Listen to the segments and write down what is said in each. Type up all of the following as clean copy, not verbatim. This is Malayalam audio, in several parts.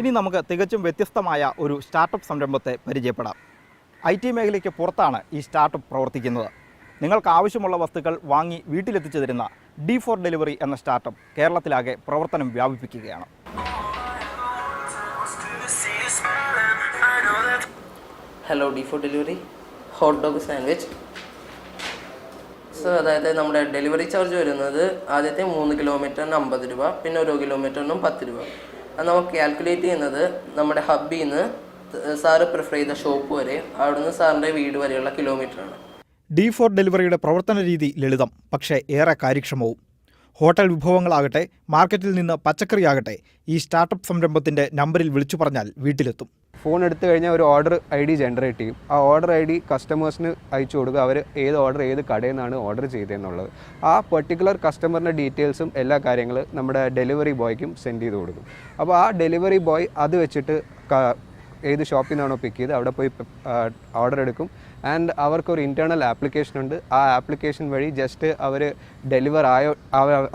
ഇനി നമുക്ക് തികച്ചും വ്യത്യസ്തമായ ഒരു സ്റ്റാർട്ടപ്പ് സംരംഭത്തെ പരിചയപ്പെടാം. IT മേഖലയ്ക്ക് പുറത്താണ് ഈ സ്റ്റാർട്ടപ്പ് പ്രവർത്തിക്കുന്നത്. നിങ്ങൾക്ക് ആവശ്യമുള്ള വസ്തുക്കൾ വാങ്ങി വീട്ടിലെത്തിച്ചു തരുന്ന D4 ഡെലിവറി എന്ന സ്റ്റാർട്ടപ്പ് കേരളത്തിലാകെ പ്രവർത്തനം വ്യാപിപ്പിക്കുകയാണ്. Hello, D4 delivery hot dog sandwich. അതായത് നമ്മുടെ ഡെലിവറി ചാർജ് വരുന്നത് ആദ്യത്തെ 3 കിലോമീറ്ററിന് 50 രൂപ, പിന്നെ ഓരോ കിലോമീറ്ററിനും 10 രൂപ. അത് നമുക്ക് കാൽക്കുലേറ്റ് ചെയ്യുന്നത് നമ്മുടെ ഹബ്ബിൽ നിന്ന് സാറ് പ്രിഫർ ചെയ്ത ഷോപ്പ് വരെ, അവിടുന്ന് സാറിൻ്റെ വീട് വരെയുള്ള കിലോമീറ്ററാണ്. D4 ഡെലിവറിയുടെ പ്രവർത്തന രീതി ലളിതം, പക്ഷേ ഏറെ കാര്യക്ഷമവും. ഹോട്ടൽ വിഭവങ്ങളാകട്ടെ, മാർക്കറ്റിൽ നിന്ന് പച്ചക്കറിയാകട്ടെ, ഈ സ്റ്റാർട്ടപ്പ് സംരംഭത്തിൻ്റെ നമ്പറിൽ വിളിച്ചു പറഞ്ഞാൽ വീട്ടിലെത്തും. ഫോൺ എടുത്തു കഴിഞ്ഞാൽ ഒരു ഓർഡർ ID ജനറേറ്റ് ചെയ്യും. ആ ഓർഡർ ID കസ്റ്റമേഴ്സിന് അയച്ചു കൊടുക്കുക. അവർ ഏത് ഓർഡർ ഏത് കടയിൽ നിന്നാണ് ഓർഡർ ചെയ്തതെന്നുള്ളത്, ആ പെർട്ടിക്കുലർ കസ്റ്റമറിൻ്റെ ഡീറ്റെയിൽസും എല്ലാ കാര്യങ്ങളും നമ്മുടെ ഡെലിവറി ബോയ്ക്കും സെൻഡ് ചെയ്ത് കൊടുക്കും. അപ്പോൾ ആ ഡെലിവറി ബോയ് അത് വെച്ചിട്ട് ഏത് ഷോപ്പിൽ നിന്നാണോ പിക്ക് ചെയ്ത് അവിടെ പോയി ഓർഡർ എടുക്കും. ആൻഡ് അവർക്കൊരു ഇൻറ്റേർണൽ ആപ്ലിക്കേഷൻ ഉണ്ട്. ആ ആപ്ലിക്കേഷൻ വഴി ജസ്റ്റ് അവർ ഡെലിവർ ആയോ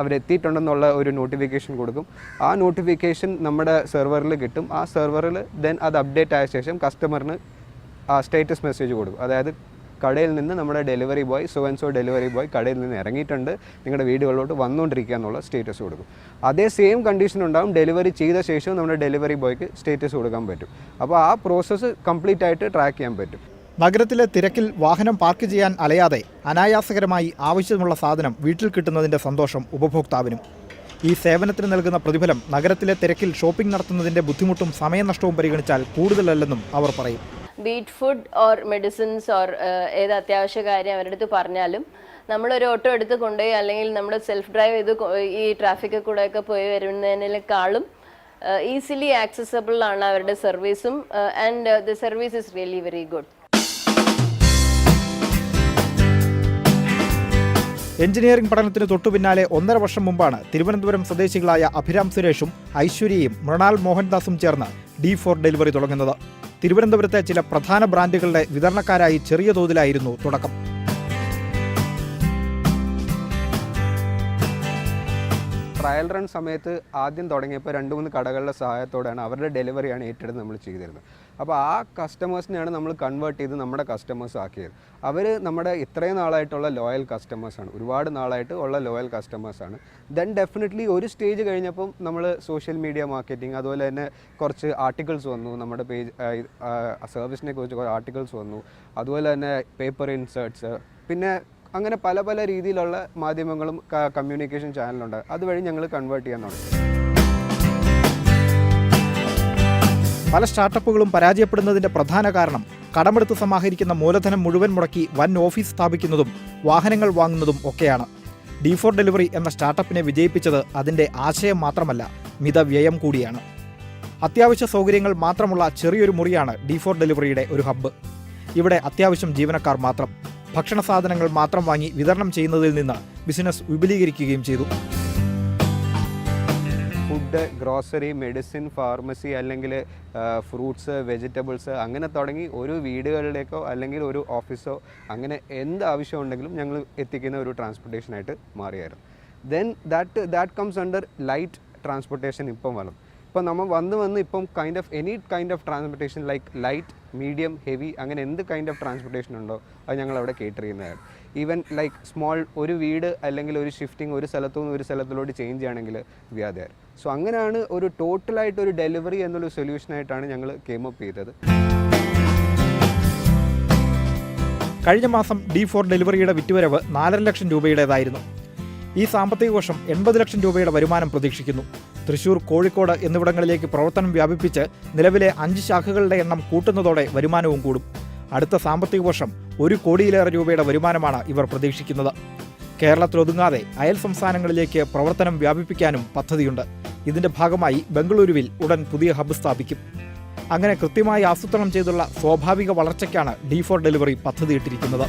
അവരെത്തിയിട്ടുണ്ടെന്നുള്ള ഒരു നോട്ടിഫിക്കേഷൻ കൊടുക്കും. ആ നോട്ടിഫിക്കേഷൻ നമ്മുടെ സെർവറിൽ കിട്ടും. ആ സെർവറിൽ ദെൻ അത് അപ്ഡേറ്റ് ആയ ശേഷം കസ്റ്റമറിന് ആ സ്റ്റേറ്റസ് മെസ്സേജ് കൊടുക്കും. അതായത് കടയിൽ നിന്ന് നമ്മുടെ delivery boy so delivery boy കടയിൽ നിന്ന് ഇറങ്ങിയിട്ടുണ്ട്, നിങ്ങളുടെ വീടുകളിലോട്ട് വന്നുകൊണ്ടിരിക്കുക എന്നുള്ള സ്റ്റേറ്റസ് കൊടുക്കും. അതേ സെയിം കണ്ടീഷൻ ഉണ്ടാകും ഡെലിവറി ചെയ്ത ശേഷം നമ്മുടെ ഡെലിവറി ബോയ്ക്ക് സ്റ്റേറ്റസ് കൊടുക്കാൻ പറ്റും. അപ്പോൾ ആ പ്രോസസ്സ് കംപ്ലീറ്റ് ആയിട്ട് ട്രാക്ക് ചെയ്യാൻ പറ്റും. നഗരത്തിലെ തിരക്കിൽ വാഹനം പാർക്ക് ചെയ്യാൻ അലയാതെ അനായാസകരമായി ആവശ്യമുള്ള സാധനം വീട്ടിൽ കിട്ടുന്നതിൻ്റെ സന്തോഷം ഉപഭോക്താവിനും. ഈ സേവനത്തിന് നൽകുന്ന പ്രതിഫലം നഗരത്തിലെ തിരക്കിൽ ഷോപ്പിംഗ് നടത്തുന്നതിൻ്റെ ബുദ്ധിമുട്ടും സമയനഷ്ടവും പരിഗണിച്ചാൽ കൂടുതലല്ലെന്നും അവർ പറയും. Beat food or medicines or ഏത് അത്യാവശ്യ കാര്യം അവരുടെ അടുത്ത് പറഞ്ഞാലും നമ്മളൊരു ഓട്ടോ എടുത്ത് കൊണ്ടുപോയി അല്ലെങ്കിൽ നമ്മൾ സെൽഫ് ഡ്രൈവ് ചെയ്ത് ഈ ട്രാഫിക്കിൽ കൂടെയൊക്കെ പോയി വരുന്നതിനേക്കാളും ഈസിലി ആക്സസബിൾ ആണ് അവരുടെ സർവീസും. And the service is really very good. Engineering പഠനത്തിന് തൊട്ടുപിന്നാലെ 1.5 വർഷം മുമ്പാണ് തിരുവനന്തപുരം സ്വദേശികളായ അഭിരാം സുരേഷും ഐശ്വര്യയും മൃണാൽ മോഹൻദാസും ചേർന്ന് D4 ഡെലിവറി തുടങ്ങുന്നത്. തിരുവനന്തപുരത്തെ ചില പ്രധാന ബ്രാൻഡുകളുടെ വിതരണക്കാരായി ചെറിയ തോതിലായിരുന്നു തുടക്കം. ട്രയൽ റൺ സമയത്ത് ആദ്യം തുടങ്ങിയപ്പോൾ 2-3 കടകളുടെ സഹായത്തോടെയാണ് അവരുടെ ഡെലിവറിയാണ് ഏറ്റെടുത്ത് നമ്മൾ ചെയ്തിരുന്നത്. അപ്പോൾ ആ കസ്റ്റമേഴ്സിനെയാണ് നമ്മൾ കൺവേർട്ട് ചെയ്ത് നമ്മുടെ കസ്റ്റമേഴ്സ് ആക്കിയത്. അവർ നമ്മുടെ ഇത്രയും നാളായിട്ടുള്ള ലോയൽ കസ്റ്റമേഴ്സാണ്, ഒരുപാട് നാളായിട്ട് ഉള്ള ലോയൽ കസ്റ്റമേഴ്സാണ്. ദെൻ ഡെഫിനറ്റ്ലി ഒരു സ്റ്റേജ് കഴിഞ്ഞപ്പം നമ്മൾ സോഷ്യൽ മീഡിയ മാർക്കറ്റിംഗ്, അതുപോലെ തന്നെ കുറച്ച് ആർട്ടിക്കിൾസ് വന്നു, നമ്മുടെ പേജ് സർവീസിനെ കുറിച്ച് കുറച്ച് ആർട്ടിക്കിൾസ് വന്നു, അതുപോലെ തന്നെ പേപ്പർ ഇൻസേർട്സ്, പിന്നെ അങ്ങനെ പല പല രീതിയിലുള്ള മാധ്യമങ്ങളും കമ്മ്യൂണിക്കേഷൻ ചാനലുണ്ട്. അതുവഴി ഞങ്ങൾ കൺവേർട്ട് ചെയ്യാൻ തുടങ്ങി. പല സ്റ്റാർട്ടപ്പുകളും പരാജയപ്പെടുന്നതിൻ്റെ പ്രധാന കാരണം കടമെടുത്ത് സമാഹരിക്കുന്ന മൂലധനം മുഴുവൻ മുടക്കി വൻ ഓഫീസ് സ്ഥാപിക്കുന്നതും വാഹനങ്ങൾ വാങ്ങുന്നതും ഒക്കെയാണ്. D4 ഡെലിവറി എന്ന സ്റ്റാർട്ടപ്പിനെ വിജയിപ്പിച്ചത് അതിൻ്റെ ആശയം മാത്രമല്ല, മിതവ്യയം കൂടിയാണ്. അത്യാവശ്യ സൗകര്യങ്ങൾ മാത്രമുള്ള ചെറിയൊരു മുറിയാണ് D4 ഡെലിവറിയുടെ ഒരു ഹബ്ബ്. ഇവിടെ അത്യാവശ്യം ജീവനക്കാർ മാത്രം. ഭക്ഷണ സാധനങ്ങൾ മാത്രം വാങ്ങി വിതരണം ചെയ്യുന്നതിൽ നിന്ന് ബിസിനസ് വിപുലീകരിക്കുകയും ചെയ്തു. ഫുഡ്, ഗ്രോസറി, മെഡിസിൻ, ഫാർമസി, അല്ലെങ്കിൽ ഫ്രൂട്ട്സ്, വെജിറ്റബിൾസ്, അങ്ങനെ തുടങ്ങി ഒരു വീടുകളിലേക്കോ അല്ലെങ്കിൽ ഒരു ഓഫീസോ അങ്ങനെ എന്ത് ആവശ്യമുണ്ടെങ്കിലും ഞങ്ങൾ എത്തിക്കുന്ന ഒരു ട്രാൻസ്പോർട്ടേഷനായിട്ട് മാറിയായിരുന്നു. Then that comes under light transportation. ഇപ്പം വന്നു ഇപ്പം നമ്മൾ വന്ന് ഇപ്പം any kind of transportation like light, medium, heavy, അങ്ങനെ എന്ത് കൈൻഡ് ഓഫ് ട്രാൻസ്പോർട്ടേഷൻ ഉണ്ടോ അത് ഞങ്ങൾ അവിടെ കേറ്റർ ചെയ്യുന്നതാണ്. ഈവൻ ലൈക്ക് സ്മോൾ ഒരു വീട് അല്ലെങ്കിൽ ഒരു ഷിഫ്റ്റിംഗ് ഒരു സ്ഥലത്തു നിന്ന് ഒരു സ്ഥലത്തിലോട്ട് ചേഞ്ച് ചെയ്യണമെങ്കിൽ വി ആർ ദെയർ. സോ അങ്ങനെയാണ് ഒരു ടോട്ടലായിട്ട് ഒരു ഡെലിവറി എന്നൊരു സൊല്യൂഷനായിട്ടാണ് ഞങ്ങൾ കെയിം അപ്പ് ചെയ്തത്. കഴിഞ്ഞ മാസം D4 ഡെലിവറിയുടെ വിറ്റുവരവ് 4.5 ലക്ഷം രൂപയുടേതായിരുന്നു. ഈ സാമ്പത്തിക വർഷം 80 ലക്ഷം രൂപയുടെ വരുമാനം പ്രതീക്ഷിക്കുന്നു. തൃശൂർ, കോഴിക്കോട് എന്നിവിടങ്ങളിലേക്ക് പ്രവർത്തനം വ്യാപിപ്പിച്ച് നിലവിലെ 5 ശാഖകളുടെ എണ്ണം കൂട്ടുന്നതോടെ വരുമാനവും കൂടും. അടുത്ത സാമ്പത്തിക വർഷം 1 കോടിയിലേറെ രൂപയുടെ വരുമാനമാണ് ഇവർ പ്രതീക്ഷിക്കുന്നത്. കേരളത്തിലൊതുങ്ങാതെ അയൽ സംസ്ഥാനങ്ങളിലേക്ക് പ്രവർത്തനം വ്യാപിപ്പിക്കാനും പദ്ധതിയുണ്ട്. ഇതിന്റെ ഭാഗമായി ബംഗളൂരുവിൽ ഉടൻ പുതിയ ഹബ്ബ് സ്ഥാപിക്കും. അങ്ങനെ കൃത്യമായി ആസൂത്രണം ചെയ്തുള്ള സ്വാഭാവിക വളർച്ചയ്ക്കാണ് D4 ഡെലിവറി പദ്ധതിയിട്ടിരിക്കുന്നത്.